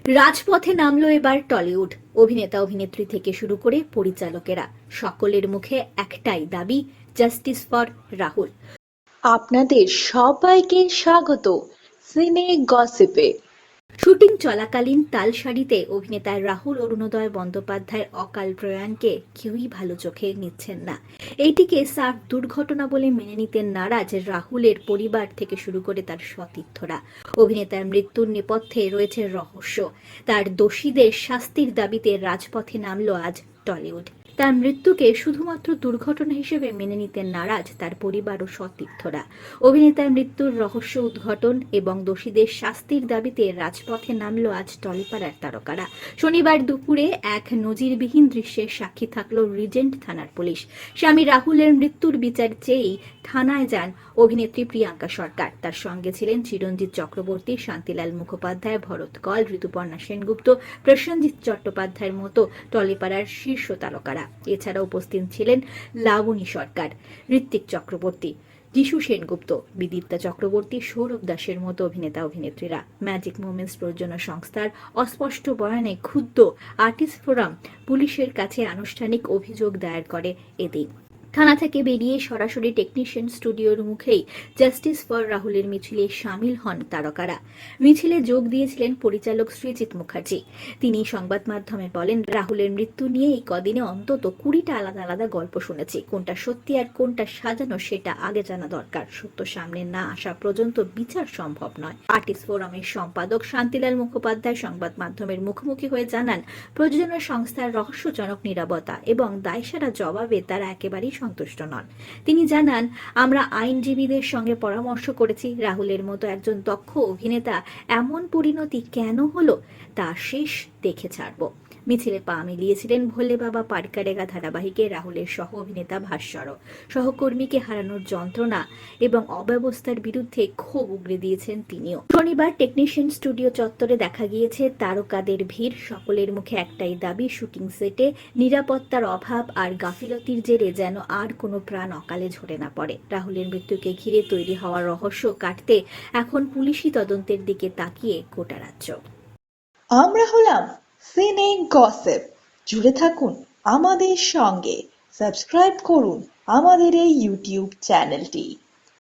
রাজপথে নামলো এবার টলিউড। অভিনেতা অভিনেত্রী থেকে শুরু করে পরিচালকেরা সকলের মুখে একটাই দাবি, জাস্টিস ফর রাহুল। আপনাদের সবাইকে স্বাগত সিনে গসিপে। শুটিং চলাকালীন তালসারিতে অভিনেতা রাহুল অরুণোদয় বন্দ্যোপাধ্যায়ের অকাল প্রয়াণকে কেউই ভালো চোখে নিচ্ছেন না। এইটিকে সাফ দুর্ঘটনা বলে মেনে নিতে নারাজ রাহুলের পরিবার থেকে শুরু করে তার সতীর্থরা। অভিনেতার মৃত্যুর নেপথ্যে রয়েছে রহস্য। তার দোষীদের শাস্তির দাবিতে রাজপথে নামল আজ টলিউড। তার মৃত্যুকে শুধুমাত্র দুর্ঘটনা হিসেবে মেনে নিতে নারাজ তার পরিবার ও সতীর্থরা। অভিনেতার মৃত্যুর রহস্য উদ্ঘাটন এবং দোষীদের শাস্তির দাবিতে রাজপথে নামল আজ টলিপাড়ার তারকারা। শনিবার দুপুরে এক নজিরবিহীন দৃশ্যের সাক্ষী থাকল রিজেন্ট থানার পুলিশ। স্বামী রাহুলের মৃত্যুর বিচার চেয়েই থানায় যান অভিনেত্রী প্রিয়াঙ্কা সরকার। তার সঙ্গে ছিলেন চিরঞ্জিত চক্রবর্তী, শান্তিলাল মুখোপাধ্যায়, ভরত কল, ঋতুপর্ণা সেনগুপ্ত, প্রসেনজিৎ চট্টোপাধ্যায়ের মতো টলিপাড়ার শীর্ষ তারকারা। এছাড়া উপস্থিত ছিলেন লাবণী সরকার, ঋত্বিক চক্রবর্তী, যিশু সেনগুপ্ত, বিদীপ্তা চক্রবর্তী, সৌরভ দাসের মতো অভিনেতা অভিনেত্রীরা। ম্যাজিক মোমেন্টস প্রযোজনা সংস্থার অস্পষ্ট বয়ানে ক্ষুব্ধ আর্টিস্ট ফোরাম পুলিশের কাছে আনুষ্ঠানিক অভিযোগ দায়ের করে এদিন। থানা থেকে বেরিয়ে সরাসরি টেকনিশিয়ান স্টুডিওর মুখেই জাস্টিস ফর রাহুলের মিছিলে সামিল হন তারকারা। মিছিলে যোগ দিয়েছিলেন পরিচালক সৃজিত মুখার্জি। তিনি সংবাদ মাধ্যমে বলেন, রাহুলের মৃত্যু নিয়ে এই কদিনে অন্তত 20টা আলাদা আলাদা গল্প শুনেছি। কোনটা সত্যি আর কোনটা সাজানো সেটা আগে জানা দরকার। সত্য সামনে না আসা পর্যন্ত বিচার সম্ভব নয়। আর্টিস্ট ফোরামের সম্পাদক শান্তিলাল মুখোপাধ্যায় সংবাদ মাধ্যমের মুখোমুখি হয়ে জানান, প্রযোজনা সংস্থার রহস্যজনক নীরবতা এবং দায়সারা জবাবে তারা একেবারেই সন্তুষ্ট নন। তিনি জানান, আমরা আইনজীবীদের সঙ্গে পরামর্শ করেছি। রাহুলের মতো একজন দক্ষ অভিনেতা এমন পরিণতি কেন হলো তা শেষ দেখে ছাড়ব। মিছিলে পা মিলিয়েছিলেন ভোলে বাবা পারকারেগা ধারাবাহিকে রাহুলের সহ অভিনেতা ভাস্বরও। সহকর্মীকে হারানোর যন্ত্রণা এবং অব্যবস্থার বিরুদ্ধে ক্ষোভ উগরে দিয়েছেন তিনিও। শনিবার টেকনিশিয়ান স্টুডিও চত্বরে দেখা গিয়েছে তারকাদের ভিড়। সকলের মুখে একটাই দাবি, শুটিং সেটে নিরাপত্তার অভাব আর গাফিলতির জেরে যেন আর কোনো প্রাণ অকালে ঝরে না পড়ে। রাহুলের মৃত্যুকে ঘিরে তৈরি হওয়া রহস্য কাটতে এখন পুলিশি তদন্তের দিকে তাকিয়ে গোটা রাজ্য। আমরা হলাম সিনে গসিপ। জুড়ে থাকুন আমাদের সঙ্গে, সাবস্ক্রাইব করুন আমাদের এই ইউটিউব চ্যানেলটি।